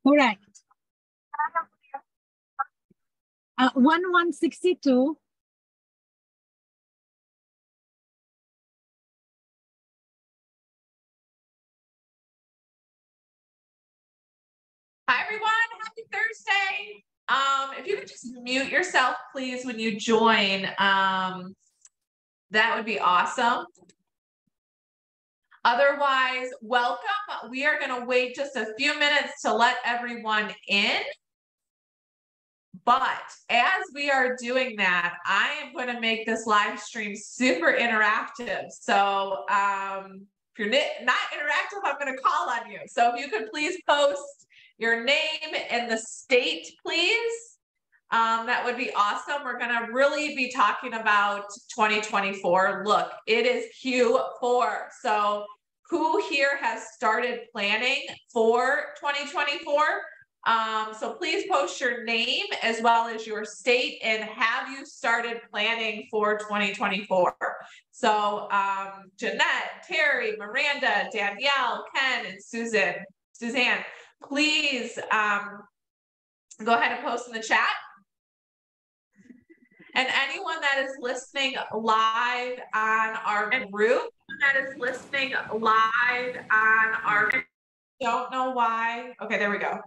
Correct. 1162. Hi, everyone. Happy Thursday. If you could just mute yourself, please, when you join, that would be awesome. Otherwise, welcome. We are going to wait just a few minutes to let everyone in. But as we are doing that, I am going to make this live stream super interactive. So if you're not interactive, I'm going to call on you. So if you could please post your name and the state, please. That would be awesome. We're going to really be talking about 2024. Look, it is Q4. So who here has started planning for 2024? So please post your name as well as your state and have you started planning for 2024. So Jeanette, Terry, Miranda, Danielle, Ken, and Suzanne, please go ahead and post in the chat. And anyone that is listening live on our group, don't know why. Okay, there we go.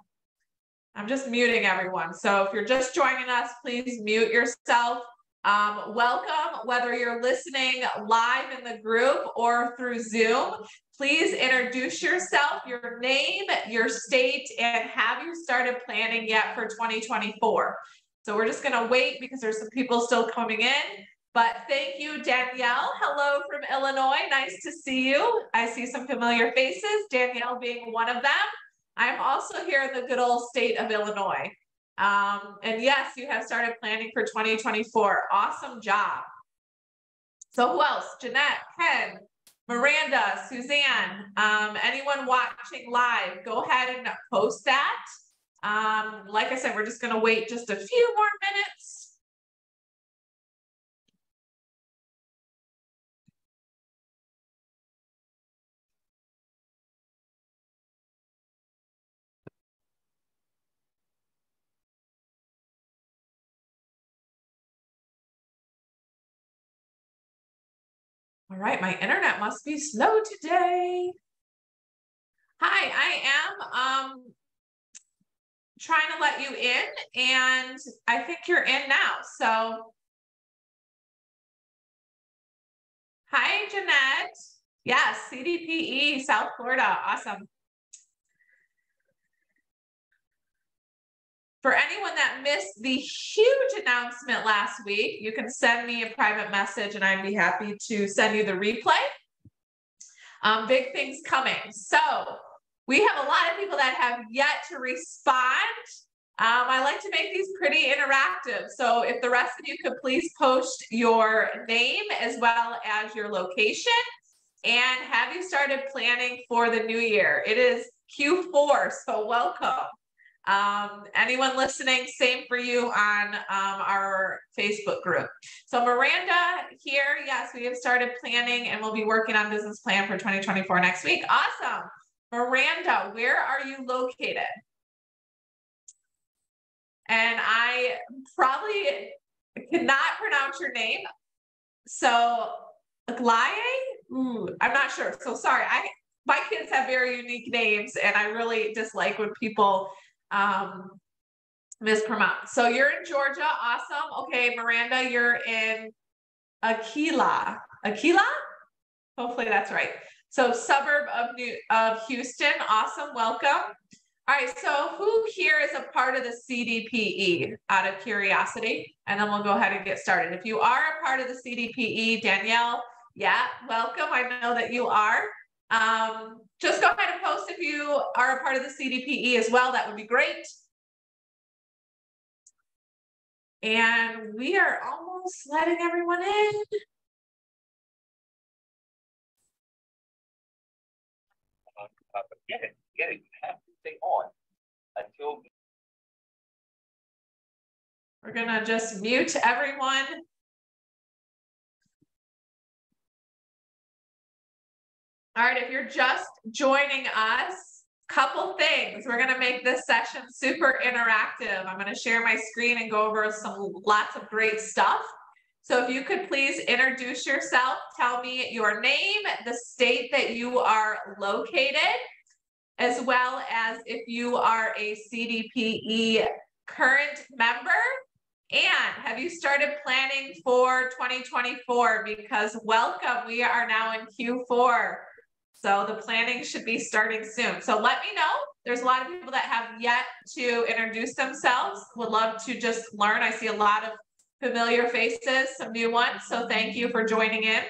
I'm just muting everyone. So if you're just joining us, please mute yourself. Welcome, whether you're listening live in the group or through Zoom, please introduce yourself, your name, your state, and have you started planning yet for 2024? So we're just gonna wait because there's some people still coming in, but thank you, Danielle. Hello from Illinois, nice to see you. I see some familiar faces, Danielle being one of them. I'm also here in the good old state of Illinois. And yes, you have started planning for 2024. Awesome job. So who else? Jeanette, Ken, Miranda, Suzanne, anyone watching live, go ahead and post that. Like I said, we're just going to wait just a few more minutes. All right, my internet must be slow today. Hi, I am trying to let you in, and I think you're in now. So, hi, Jeanette. Yes, CDPE, South Florida. Awesome. For anyone that missed the huge announcement last week, you can send me a private message and I'd be happy to send you the replay. Big things coming. So we have a lot of people that have yet to respond. I like to make these pretty interactive. So if the rest of you could please post your name as well as your location and have you started planning for the new year. It is Q4, so welcome. Anyone listening, same for you on our Facebook group. So Miranda here, yes, we have started planning and we'll be working on business plan for 2024 next week. Awesome. Miranda, where are you located? And I probably cannot pronounce your name. So Aglaye? I'm not sure. So sorry. My kids have very unique names and I really dislike when people mispronounce. So you're in Georgia. Awesome. Okay, Miranda, you're in Aquila. Hopefully that's right. So suburb of Houston. Awesome. Welcome. All right, so who here is a part of the CDPE out of curiosity? And then we'll go ahead and get started. If you are a part of the CDPE, Danielle, yeah, welcome. I know that you are. Just go ahead and post if you are a part of the CDPE as well. That would be great. And we are almost letting everyone in. Get it. You have to stay on until. We're gonna just mute everyone. All right, if you're just joining us, couple things. We're gonna make this session super interactive. I'm gonna share my screen and go over lots of great stuff. So if you could please introduce yourself, tell me your name, the state that you are located, as well as if you are a CDPE current member, and have you started planning for 2024? Because welcome, we are now in Q4. So the planning should be starting soon. So let me know. There's a lot of people that have yet to introduce themselves. Would love to just learn. I see a lot of familiar faces, some new ones. So thank you for joining in.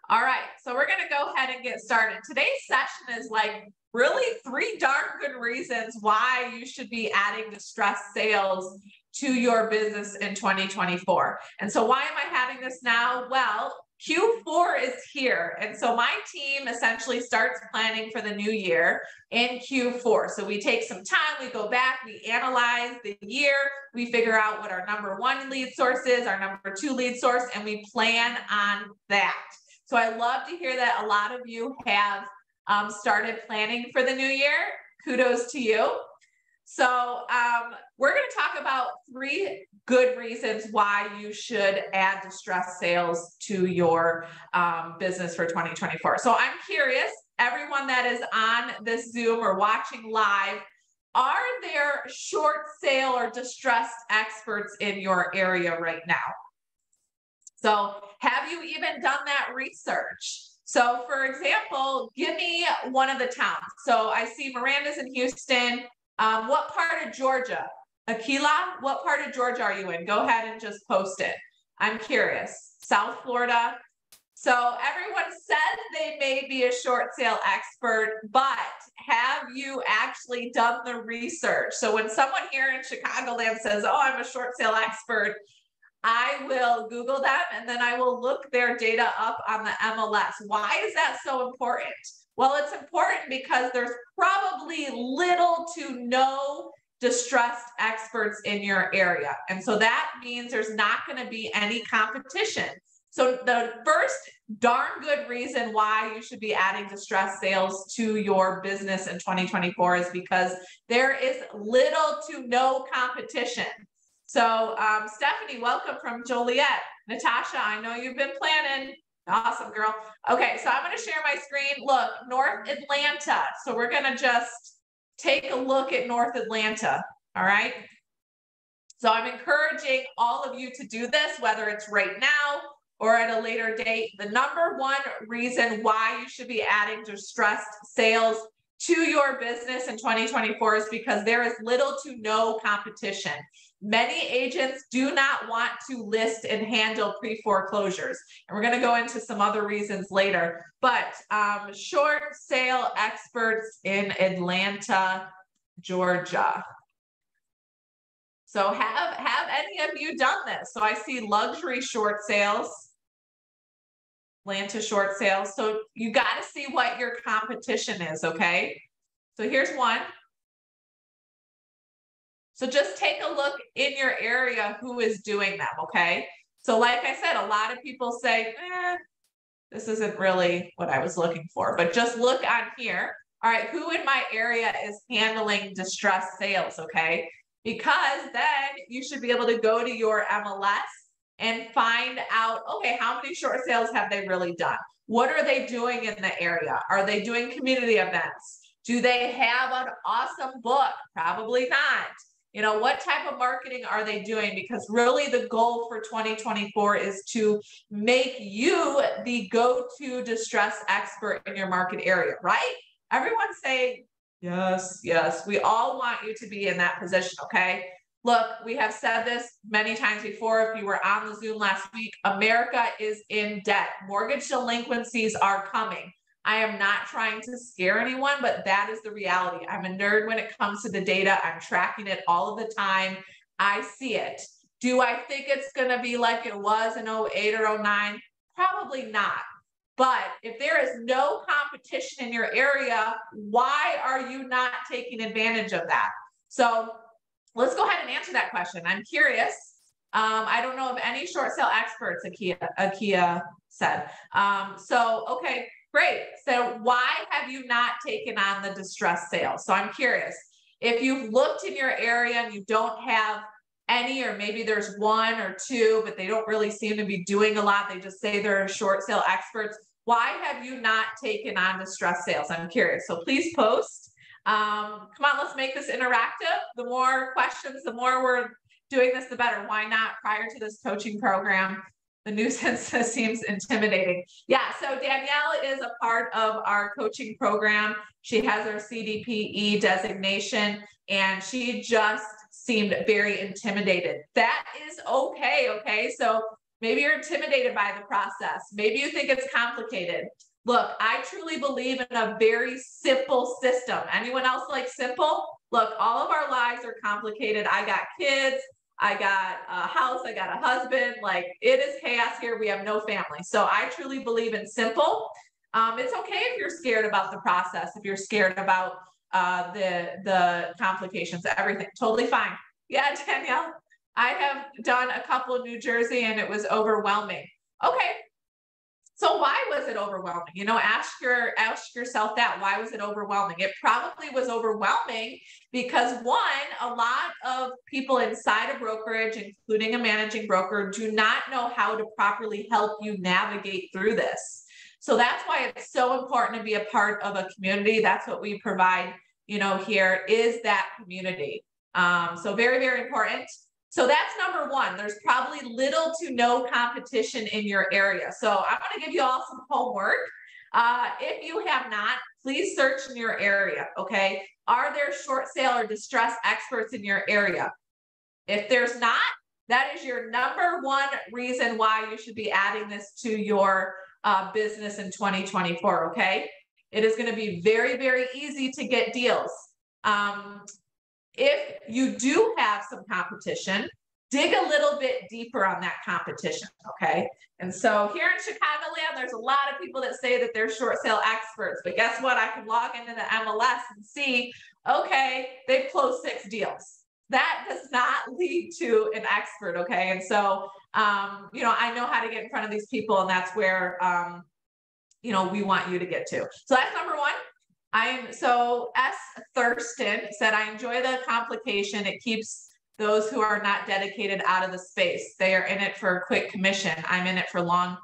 All right, so we're gonna go ahead and get started. Today's session is like really 3 darn good reasons why you should be adding distressed sales to your business in 2024. And so why am I having this now? Well, Q4 is here. And so my team essentially starts planning for the new year in Q4. So we take some time, we go back, we analyze the year, we figure out what our #1 lead source is, our #2 lead source, and we plan on that. So I love to hear that a lot of you have started planning for the new year. Kudos to you. So we're going to talk about 3 good reasons why you should add distressed sales to your business for 2024. So I'm curious, everyone that is on this Zoom or watching live, are there short sale or distressed experts in your area right now? So have you even done that research? So for example, give me one of the towns. So I see Miranda's in Houston. What part of Georgia? Aquila, what part of Georgia are you in? Go ahead and just post it. I'm curious. South Florida. So everyone says they may be a short sale expert, but have you actually done the research? So when someone here in Chicagoland says, oh, I'm a short sale expert, I will Google them and then I will look their data up on the MLS. Why is that so important? Well, it's important because there's probably little to no distressed experts in your area. And so that means there's not going to be any competition. So the first darn good reason why you should be adding distressed sales to your business in 2024 is because there is little to no competition. So Stephanie, welcome from Joliet. Natasha, I know you've been planning. Awesome, girl. Okay, so I'm going to share my screen. Look, North Atlanta. So we're going to just take a look at North Atlanta. All right. So I'm encouraging all of you to do this, whether it's right now or at a later date. The #1 reason why you should be adding distressed sales to your business in 2024 is because there is little to no competition. Many agents do not want to list and handle pre-foreclosures. And we're going to go into some other reasons later. But short sale experts in Atlanta, Georgia. So have any of you done this? So I see luxury short sales, Atlanta short sales. So you got to see what your competition is, okay? So here's one. So just take a look in your area who is doing them, okay? So like I said, a lot of people say, this isn't really what I was looking for, but just look on here. All right, who in my area is handling distressed sales, okay? Because then you should be able to go to your MLS and find out, okay, how many short sales have they really done? What are they doing in the area? Are they doing community events? Do they have an awesome book? Probably not. You know, what type of marketing are they doing? Because really the goal for 2024 is to make you the go-to distress expert in your market area, right? Everyone say Yes, yes. We all want you to be in that position, okay? Look, we have said this many times before. If you were on the Zoom last week, America is in debt. Mortgage delinquencies are coming. I am not trying to scare anyone, but that is the reality. I'm a nerd when it comes to the data. I'm tracking it all of the time. I see it. Do I think it's going to be like it was in 08 or 09? Probably not. But if there is no competition in your area, why are you not taking advantage of that? So let's go ahead and answer that question. I'm curious. I don't know of any short sale experts, Akia said. Okay, great. So why have you not taken on the distress sale? So I'm curious. If you've looked in your area and you don't have any, or maybe there's one or two, but they don't really seem to be doing a lot. They just say they're short sale experts. Why have you not taken on distress sales? I'm curious. So please post. Come on, let's make this interactive. The more questions, the more we're doing this, the better. Why not? Prior to this coaching program, the nuisance seems intimidating. Yeah, so Danielle is a part of our coaching program. She has her CDPE designation, and she just seemed very intimidated. That is okay, okay? So maybe you're intimidated by the process. Maybe you think it's complicated. Look, I truly believe in a very simple system. Anyone else like simple? Look, all of our lives are complicated. I got kids, I got a house, I got a husband. Like, it is chaos here. We have no family. So I truly believe in simple. It's okay if you're scared about the process, if you're scared about the complications, everything, totally fine. Yeah, Danielle, I have done a couple of New Jersey and it was overwhelming. Okay. So why was it overwhelming? You know, ask yourself that. Why was it overwhelming? It probably was overwhelming because one, a lot of people inside a brokerage, including a managing broker, do not know how to properly help you navigate through this. So that's why it's so important to be a part of a community. That's what we provide, you know, here is that community. So very, very important. So that's number one. There's probably little to no competition in your area. So I'm going to give you all some homework. If you have not, please search in your area, okay? Are there short sale or distress experts in your area? If there's not, that is your number one reason why you should be adding this to your business in 2024, okay? It is going to be very, very easy to get deals. If you do have some competition, dig a little bit deeper on that competition, okay? And so here in Chicagoland, there's a lot of people that say that they're short sale experts, but guess what? I can log into the MLS and see, okay, they've closed 6 deals. That does not lead to an expert, okay? And so, you know, I know how to get in front of these people, and that's where, you know, we want you to get to. So that's number one. So S. Thurston said, I enjoy the complication. It keeps those who are not dedicated out of the space. They are in it for a quick commission. I'm in it for long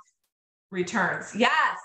returns. Yes.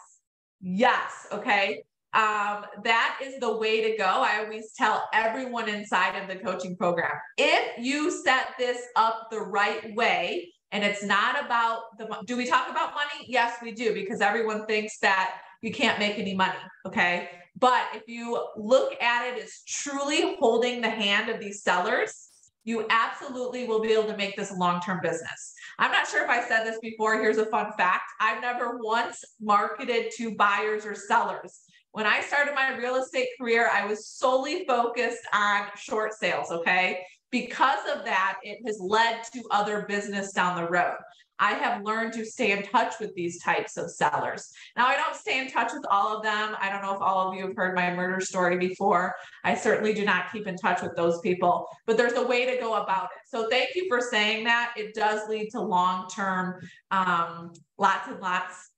Yes. Okay. That is the way to go. I always tell everyone inside of the coaching program, if you set this up the right way, and it's not about do we talk about money? Yes, we do, because everyone thinks that you can't make any money. Okay. But if you look at it as truly holding the hand of these sellers, you absolutely will be able to make this a long-term business. I'm not sure if I said this before. Here's a fun fact. I've never once marketed to buyers or sellers. When I started my real estate career, I was solely focused on short sales, okay? Because of that, it has led to other business down the road. I have learned to stay in touch with these types of sellers. Now, I don't stay in touch with all of them. I don't know if all of you have heard my murder story before. I certainly do not keep in touch with those people, but there's a way to go about it. So thank you for saying that. It does lead to long-term, lots and lots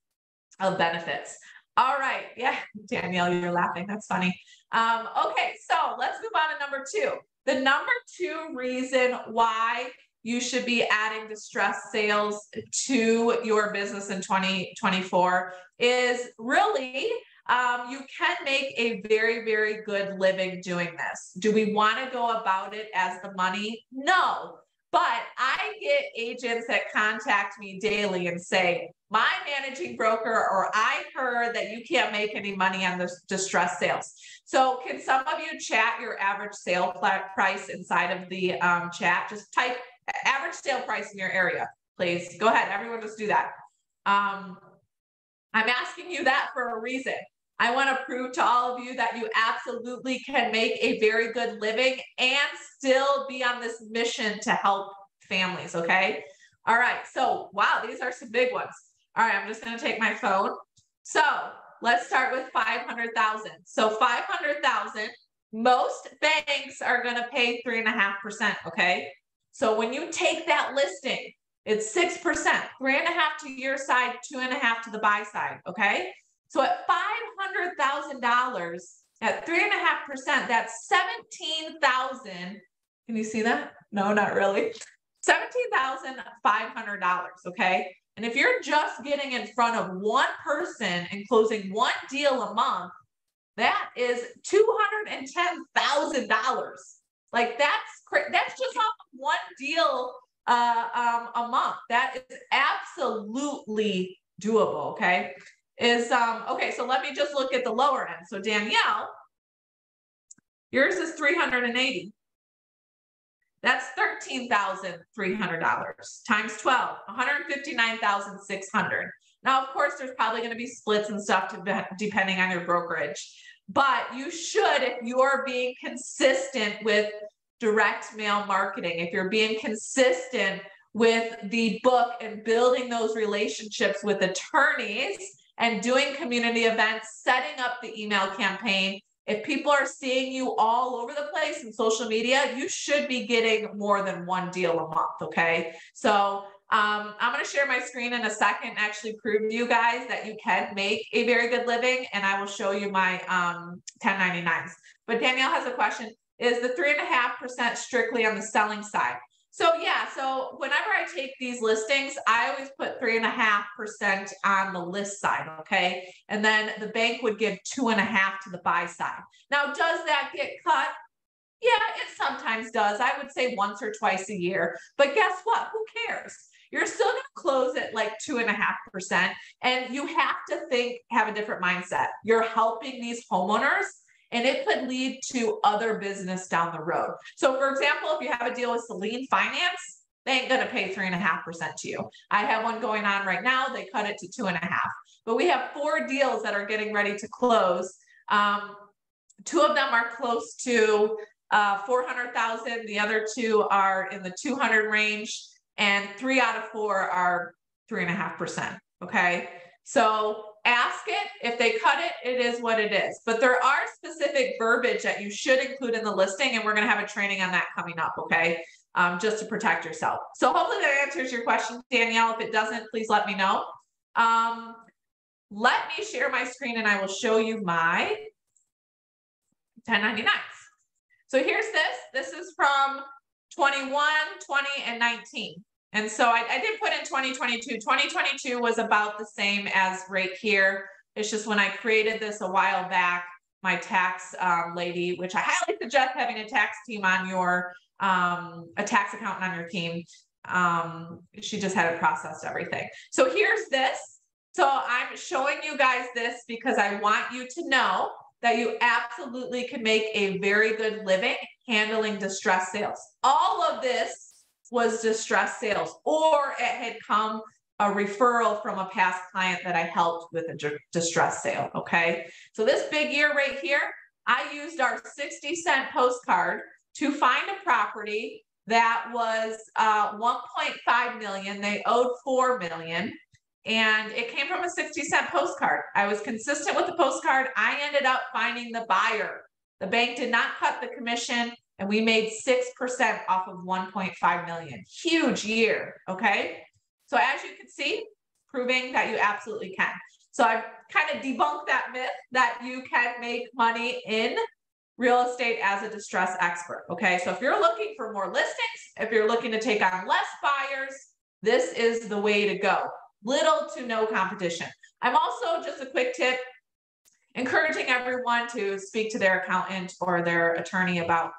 of benefits. All right. Yeah, Danielle, you're laughing. That's funny. Okay, so let's move on to number 2. The number 2 reason why you should be adding distress sales to your business in 2024 is really, you can make a very, very good living doing this. Do we want to go about it as the money? No. But I get agents that contact me daily and say, my managing broker, or I heard that you can't make any money on this distressed sales. So can some of you chat your average sale price inside of the chat? Just type average sale price in your area, please. Go ahead, everyone just do that. I'm asking you that for a reason. I want to prove to all of you that you absolutely can make a very good living and still be on this mission to help families, okay? All right, so wow, these are some big ones. All right, I'm just going to take my phone. So let's start with 500,000. So 500,000, most banks are going to pay 3.5%, okay? So when you take that listing, it's 6%, 3.5 to your side, 2.5 to the buy side, okay? So at $500,000 at 3.5%, that's $17,000. Can you see that? No, not really. $17,500, okay? And if you're just getting in front of one person and closing one deal a month, that is $210,000. Like that's just off one deal a month. That is absolutely doable, okay? Okay, so let me just look at the lower end. So Danielle, yours is 380. That's $13,300 times 12, $159,600. Now, of course, there's probably going to be splits and stuff depending on your brokerage, but you should, if you're being consistent with direct mail marketing, if you're being consistent with the book and building those relationships with attorneys and doing community events, setting up the email campaign, if people are seeing you all over the place in social media, you should be getting more than one deal a month, okay? So I'm going to share my screen in a second and actually prove to you guys that you can make a very good living, and I will show you my 1099s. But Danielle has a question. Is the 3.5% strictly on the selling side? So yeah, so whenever I take these listings, I always put 3.5% on the list side, okay? And then the bank would give 2.5 to the buy side. Now, does that get cut? Yeah, it sometimes does. I would say once or twice a year. But guess what? Who cares? You're still going to close at like 2.5%. And you have to have a different mindset. You're helping these homeowners, and it could lead to other business down the road. So for example, if you have a deal with Celine Finance, they ain't gonna pay 3.5% to you. I have one going on right now. They cut it to 2.5, but we have 4 deals that are getting ready to close. 2 of them are close to 400,000. The other 2 are in the 200 range, and 3 out of 4 are 3.5%, okay? So ask it. If they cut it, it is what it is. But there are specific verbiage that you should include in the listing, and we're going to have a training on that coming up, okay? Just to protect yourself. So hopefully that answers your question, Danielle. If it doesn't, please let me know. Let me share my screen, and I will show you my 1099s. So here's this. This is from 21, 20, and 19. And so I did put in 2022. 2022 was about the same as right here. It's just when I created this a while back, my tax lady, which I highly suggest having a tax team on your, a tax accountant on your team. She just had it processed everything. So here's this. So I'm showing you guys this because I want you to know that you absolutely can make a very good living handling distressed sales. All of this was distressed sales, or it had come a referral from a past client that I helped with a distressed sale, okay? So this big year right here, I used our 60-cent postcard to find a property that was 1.5 million. They owed 4 million, and it came from a 60-cent postcard. I was consistent with the postcard. I ended up finding the buyer. The bank did not cut the commission, and we made 6% off of 1.5 million. Huge year, okay? So as you can see, proving that you absolutely can. So I've kind of debunked that myth that you can make money in real estate as a distress expert, okay? So if you're looking for more listings, if you're looking to take on less buyers, this is the way to go. Little to no competition. I'm also, just a quick tip, encouraging everyone to speak to their accountant or their attorney about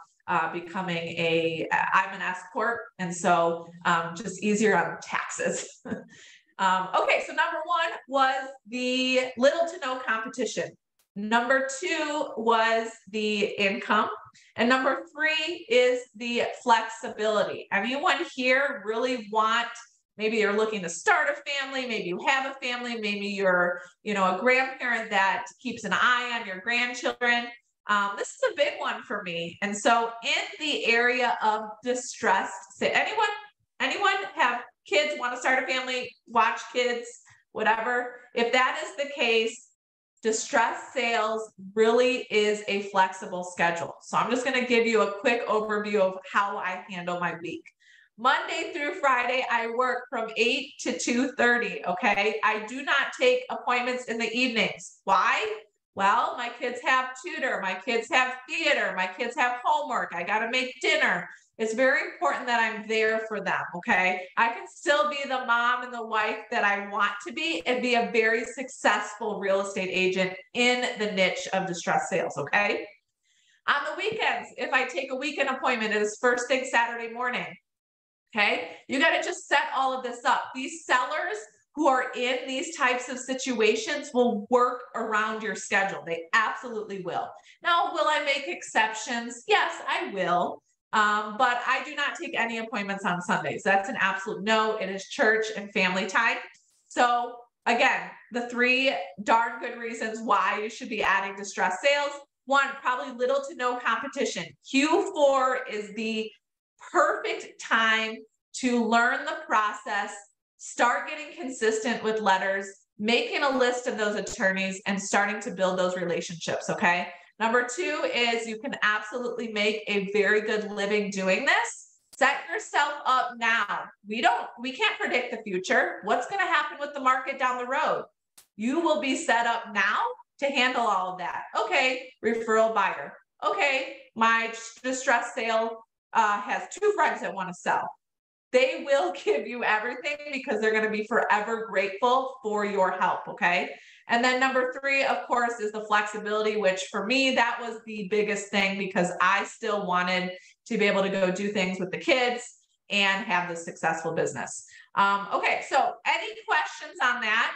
becoming I'm an S Corp, and so just easier on taxes. Okay, so number one was the little to no competition. Number two was the income. And number three is the flexibility. Anyone here really want, maybe you're looking to start a family, maybe you have a family, maybe you're, a grandparent that keeps an eye on your grandchildren. This is a big one for me. And so in the area of distressed, anyone have kids, want to start a family, watch kids, whatever? If that is the case, distressed sales really is a flexible schedule. So I'm just going to give you a quick overview of how I handle my week. Monday through Friday, I work from 8 to 2:30, okay? I do not take appointments in the evenings. Why? Well, my kids have tutor, my kids have theater, my kids have homework, I got to make dinner. It's very important that I'm there for them, okay? I can still be the mom and the wife that I want to be and be a very successful real estate agent in the niche of distressed sales, okay? On the weekends, if I take a weekend appointment, it is first thing Saturday morning, okay? You got to just set all of this up. These sellers who are in these types of situations will work around your schedule. They absolutely will. Now, will I make exceptions? Yes, I will. But I do not take any appointments on Sundays. That's an absolute no. It is church and family time. So again, the three darn good reasons why you should be adding distressed sales. One, probably little to no competition. Q4 is the perfect time to learn the process, start getting consistent with letters, making a list of those attorneys and starting to build those relationships, okay? Number two is you can absolutely make a very good living doing this. Set yourself up now. We can't predict the future. What's going to happen with the market down the road? You will be set up now to handle all of that. Okay, referral buyer. Okay, my distressed sale has two friends that want to sell. They will give you everything because they're going to be forever grateful for your help, okay? And then number three, of course, is the flexibility, which for me, that was the biggest thing because I still wanted to be able to go do things with the kids and have this successful business. Okay, so any questions on that?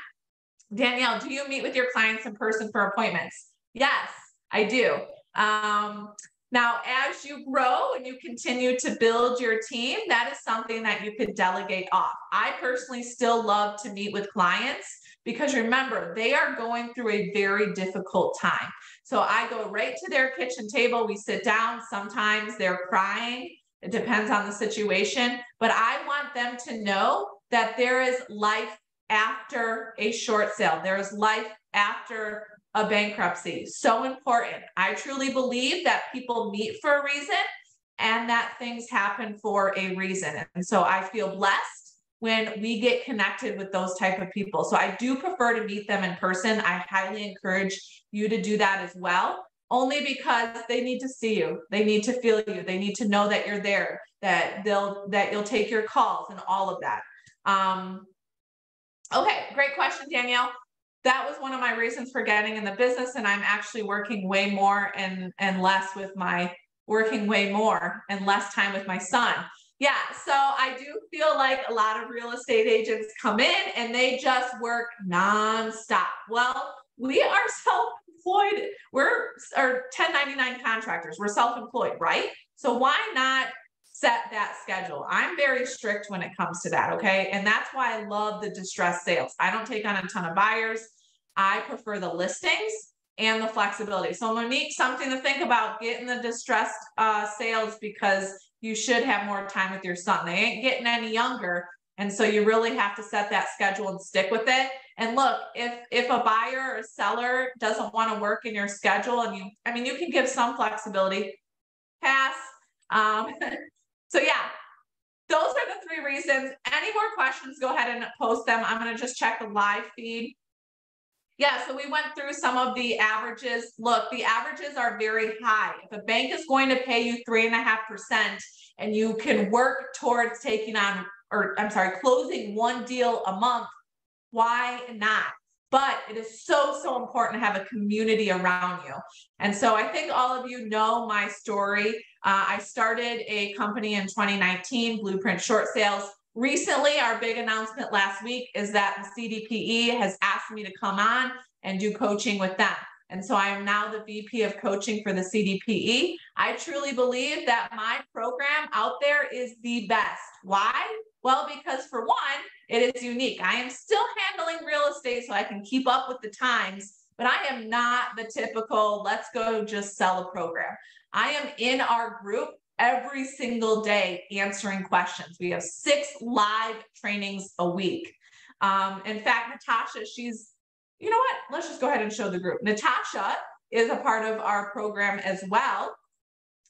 Danielle, do you meet with your clients in person for appointments? Yes, I do. Now, as you grow and you continue to build your team, that is something that you could delegate off. I personally still love to meet with clients because remember, they are going through a very difficult time. So I go right to their kitchen table, we sit down, sometimes they're crying, it depends on the situation, but I want them to know that there is life after a short sale. There is life after a bankruptcy. So important. I truly believe that people meet for a reason and that things happen for a reason. And so I feel blessed when we get connected with those type of people. So I do prefer to meet them in person. I highly encourage you to do that as well, only because they need to see you. They need to feel you. They need to know that you're there, that you'll take your calls and all of that. Okay, great question, Danielle. That was one of my reasons for getting in the business, and I'm actually working way more and less time with my son. Yeah, so I do feel like a lot of real estate agents come in and they just work nonstop. Well, we are self-employed. We're 1099 contractors. We're self-employed, right? So why not set that schedule? I'm very strict when it comes to that, okay? And that's why I love the distressed sales. I don't take on a ton of buyers. I prefer the listings and the flexibility. So Monique, something to think about, getting the distressed sales because you should have more time with your son. They ain't getting any younger. And so you really have to set that schedule and stick with it. And look, if a buyer or a seller doesn't want to work in your schedule and you can give some flexibility, pass. So yeah, those are the three reasons. Any more questions, go ahead and post them. I'm going to just check the live feed. Yeah, so we went through some of the averages. Look, the averages are very high. If a bank is going to pay you 3.5% and you can work towards closing one deal a month, why not? But it is so important to have a community around you. And so I think all of you know my story. I started a company in 2019, Blueprint Short Sales. Recently, our big announcement last week is that the CDPE has asked me to come on and do coaching with them. And so I am now the VP of coaching for the CDPE. I truly believe that my program out there is the best. Why? Well, because for one, it is unique. I am still handling real estate so I can keep up with the times, but I am not the typical, let's go just sell a program. I am in our group every single day answering questions. We have 6 live trainings a week. In fact, Natasha, you know what? Let's just go ahead and show the group. Natasha is a part of our program as well.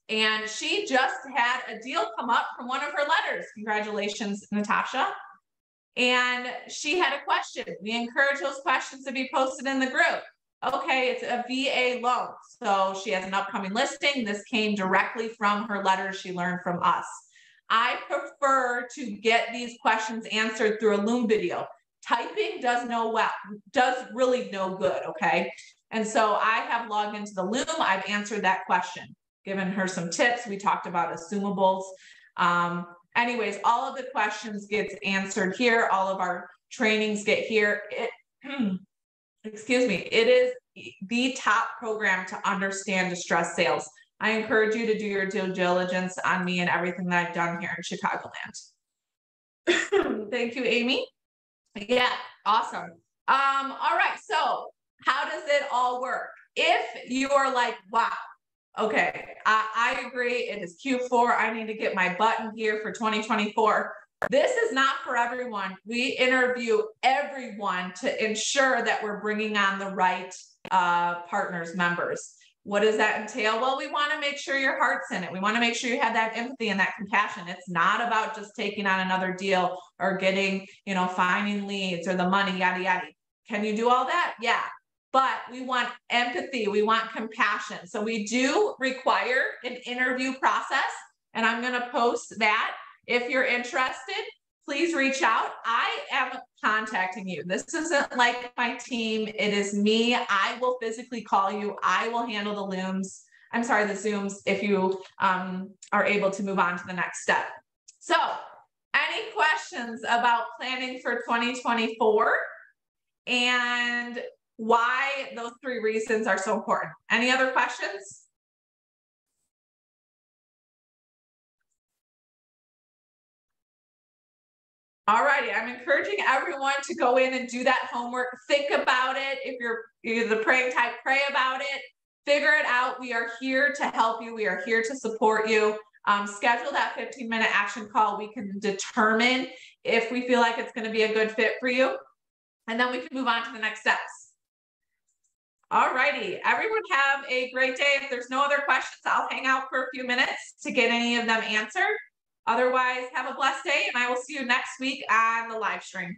And she just had a deal come up from one of her letters. Congratulations, Natasha. And she had a question. We encourage those questions to be posted in the group. Okay, it's a VA loan. So she has an upcoming listing. This came directly from her letter she learned from us. I prefer to get these questions answered through a Loom video. Typing does really no good, okay? And so I have logged into the Loom. I've answered that question, given her some tips. We talked about assumables. Anyways, all of the questions gets answered here. All of our trainings get here. Excuse me, it is the top program to understand distressed sales. I encourage you to do your due diligence on me and everything that I've done here in Chicagoland. Thank you, Amy. Yeah, awesome. All right, so how does it all work? If you are like, wow, okay, I agree, it is Q4, I need to get my button here for 2024. This is not for everyone. We interview everyone to ensure that we're bringing on the right partners, members. What does that entail? Well, we want to make sure your heart's in it. We want to make sure you have that empathy and that compassion. It's not about just taking on another deal or getting, finding leads or the money, yada, yada. Can you do all that? Yeah. But we want empathy. We want compassion. So we do require an interview process, and I'm going to post that. If you're interested, please reach out. I am contacting you. This isn't like my team. It is me. I will physically call you. I will handle the Zooms if you are able to move on to the next step. So any questions about planning for 2024 and why those 3 reasons are so important? Any other questions? All righty, I'm encouraging everyone to go in and do that homework. Think about it. If you're the praying type, pray about it. Figure it out. We are here to help you. We are here to support you. Schedule that 15-minute action call. We can determine if we feel like it's going to be a good fit for you. And then we can move on to the next steps. All righty, everyone have a great day. If there's no other questions, I'll hang out for a few minutes to get any of them answered. Otherwise, have a blessed day, and I will see you next week on the live stream.